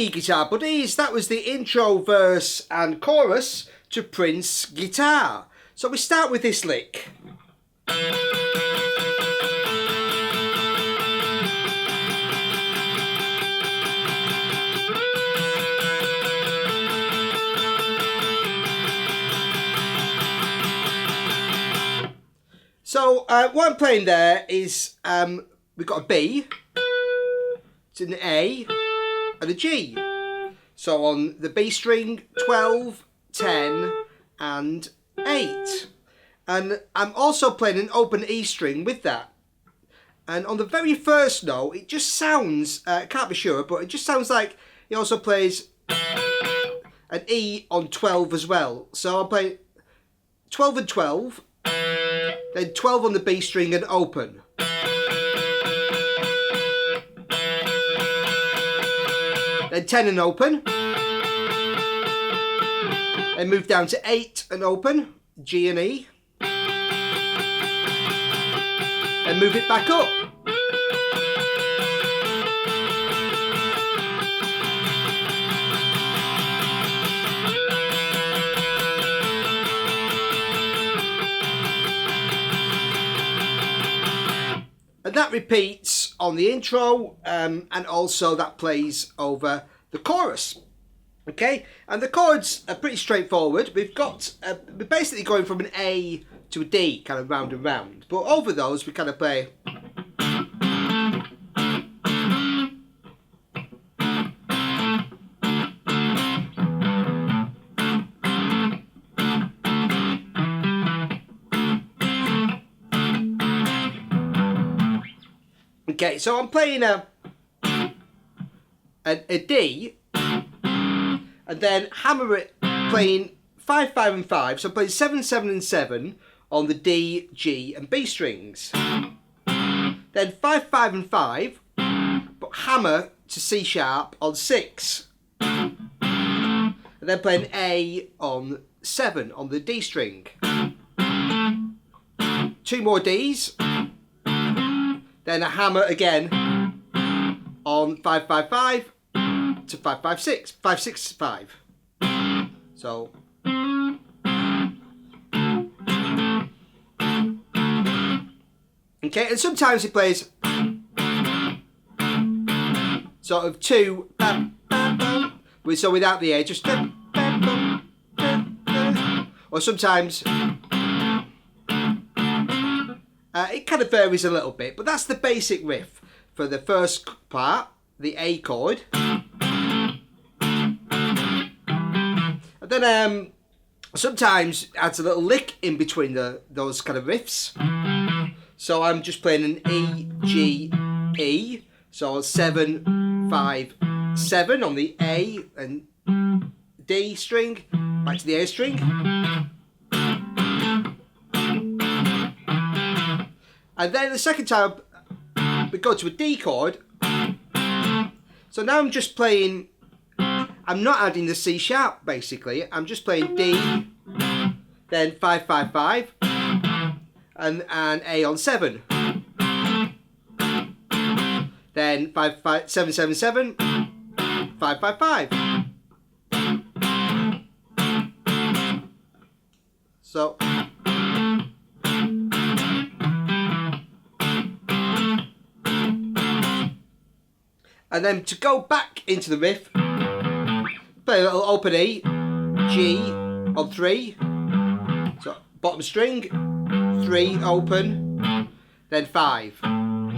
Alrighty, guitar buddies, that was the intro, verse and chorus to Prince Guitar. So we start with this lick. So what I'm playing there is we've got a B, it's an A and a G. So on the B string, 12, 10 and 8. And I'm also playing an open E string with that. And on the very first note, it just sounds, can't be sure, but it just sounds like he also plays an E on 12 as well. So I'll play 12 and 12, then 12 on the B string and open. Then 10 and open. Then move down to 8 and open, G and E. And move it back up. And that repeats on the intro, and also that plays over the chorus. Okay, and the chords are pretty straightforward. We're basically going from an A to a D, kind of round and round. But over those, we kind of play. Okay, so I'm playing a D, and then hammer it, playing 5, 5 and 5. So I'm playing 7, 7 and 7 on the D, G and B strings. Then 5, 5 and 5, but hammer to C sharp on 6. And then playing A on 7 on the D string. 2 more Ds. Then a hammer again on 5, 5, 5 to 5, 5, 6, 5, 6, 5. So. Okay, and sometimes he plays sort of 2, so without the A, just. Or sometimes. It kind of varies a little bit, but that's the basic riff for the first part, the A chord. And then sometimes adds a little lick in between those kind of riffs. So I'm just playing an E, G, E. So 7, 5, 7 on the A and D string, back to the A string. And then the second time we go to a D chord. So now I'm just playing, I'm not adding the C sharp basically, I'm just playing D, then 5, 5, 5, and A on 7. Then 5, 5, 7, 7, 7, 5, 5, 5. So. And then to go back into the riff, play a little open E, G on 3, so bottom string, 3 open, then 5. I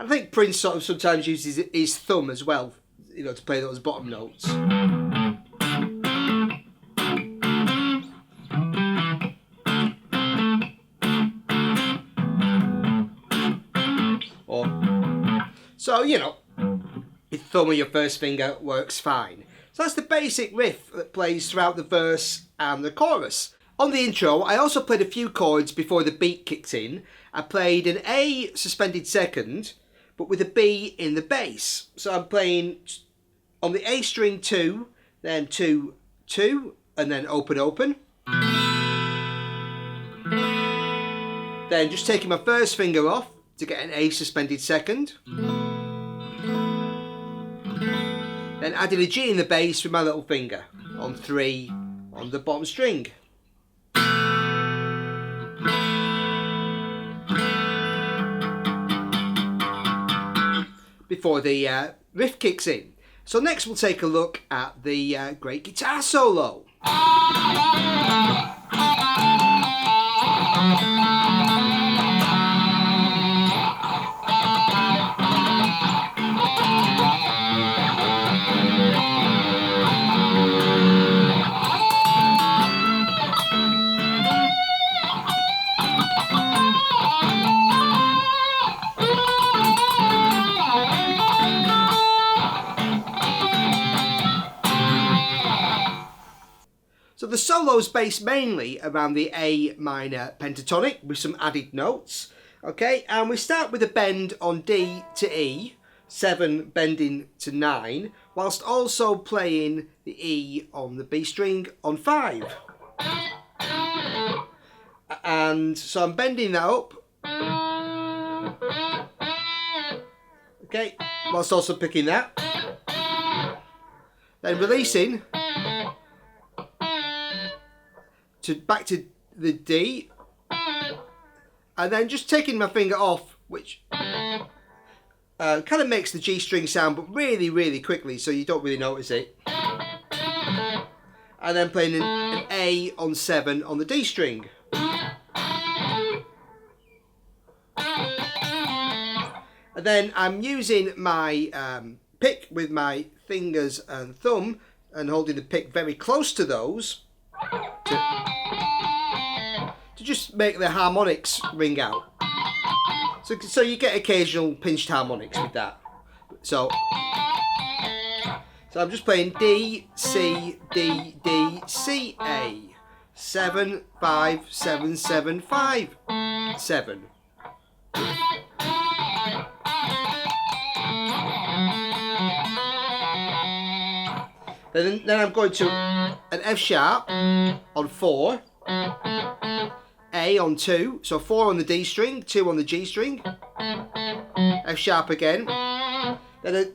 think Prince sort of sometimes uses his thumb as well, you know, to play those bottom notes. So, you know, your thumb or your first finger works fine. So that's the basic riff that plays throughout the verse and the chorus. On the intro, I also played a few chords before the beat kicked in. I played an A suspended second, but with a B in the bass. So I'm playing on the A string 2, then 2, 2, and then open, open. Then just taking my first finger off to get an A suspended second. Then adding a G in the bass with my little finger on 3 on the bottom string. Before the riff kicks in. So next we'll take a look at the great guitar solo. So the solo's based mainly around the A minor pentatonic with some added notes. Okay, and we start with a bend on D to E, 7 bending to 9, whilst also playing the E on the B string on 5. And so I'm bending that up. Okay, whilst also picking that. Then releasing back to the D, and then just taking my finger off, which kind of makes the G string sound, but really, really quickly, so you don't really notice it. And then playing an A on 7 on the D string. And then I'm using my pick with my fingers and thumb, and holding the pick very close to those, to just make the harmonics ring out. So you get occasional pinched harmonics with that. So I'm just playing D, C, D, D, C, A. 7, 5, 7, 7, 5, 7. Then I'm going to an F sharp on 4, A on 2, so 4 on the D string, 2 on the G string, F sharp again, then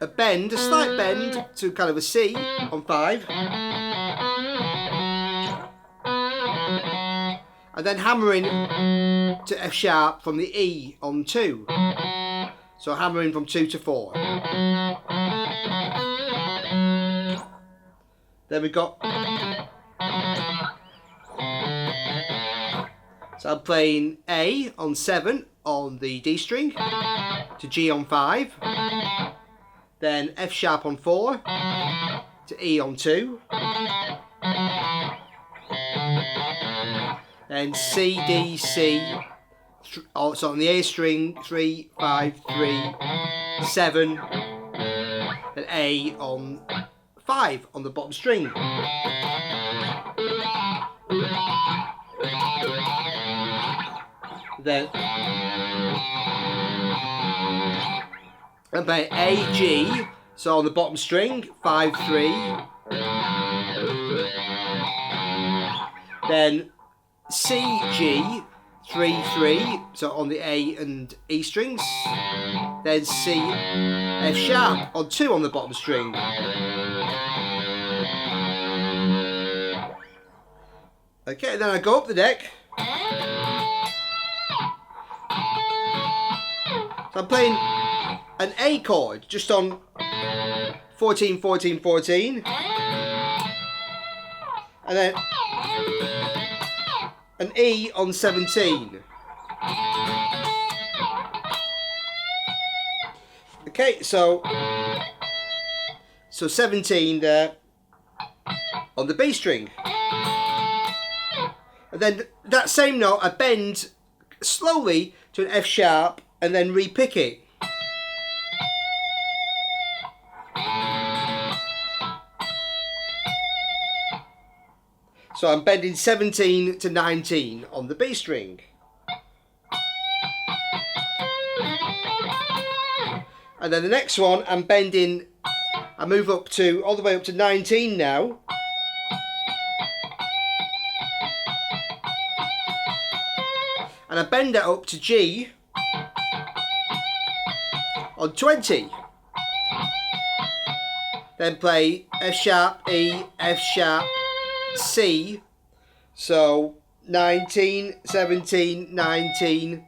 a bend, a slight bend to kind of a C on 5, and then hammering to F sharp from the E on 2, so hammering from 2 to 4. Then we got, so I'm playing A on 7 on the D string, to G on 5, then F sharp on 4, to E on 2, then C, D, C, so on the A string, 3, 5, 3, 7, then A on 5 on the bottom string. Then I'm playing A, G, so on the bottom string, 5, 3. Then C, G, 3, 3, so on the A and E strings. Then C, F sharp on 2 on the bottom string. Okay, then I go up the neck. So I'm playing an A chord just on 14, 14, 14. And then an E on 17. Okay, so 17 there on the B string. And then that same note I bend slowly to an F sharp and then re-pick it. So I'm bending 17 to 19 on the B string. And then the next one I'm bending, I move up to, all the way up to 19 now. And I bend it up to G on 20. then play F sharp, E, F sharp, C. So 19, 17, 19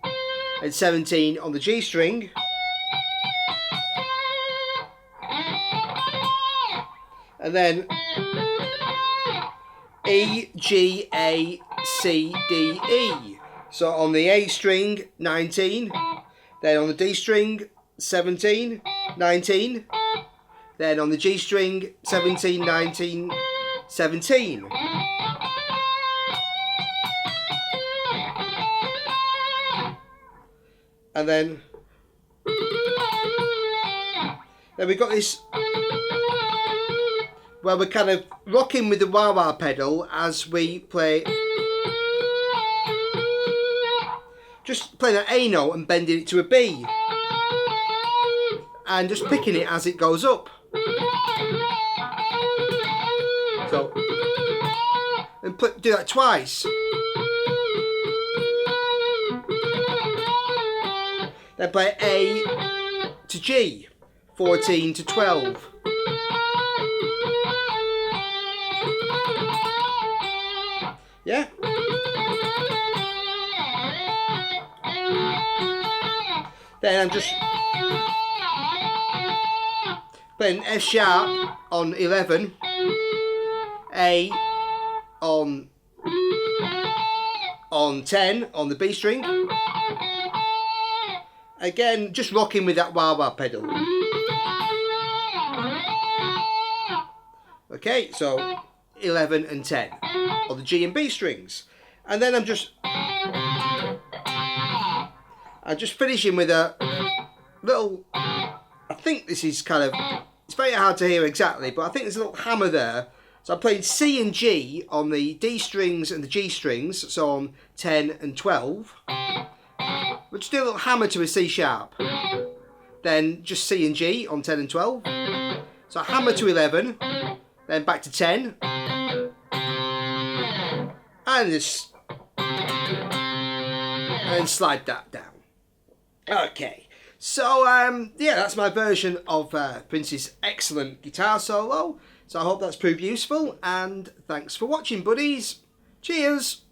and 17 on the G string. And then E, G, A, C, D, E. So on the A string, 19. Then on the D string, 17, 19. Then on the G string, 17, 19, 17. And then we've got this where we're kind of rocking with the wah-wah pedal as we play, just playing an A note and bending it to a B, and just picking it as it goes up. So, and do that twice. Then play A to G, 14 to 12. Yeah? Then I'm just playing F sharp on 11, A on 10 on the B string. Again, just rocking with that wah-wah pedal. Okay, so 11 and 10 on the G and B strings. And then I'm just finishing with a little, I think this is kind of, it's very hard to hear exactly, but I think there's a little hammer there. So I'm playing C and G on the D strings and the G strings, so on 10 and 12. We'll just do a little hammer to a C sharp. Then just C and G on 10 and 12. So a hammer to 11, then back to 10. And just and slide that down. Okay. So yeah, that's my version of Prince's excellent guitar solo. So I hope that's proved useful, and thanks for watching, buddies. Cheers.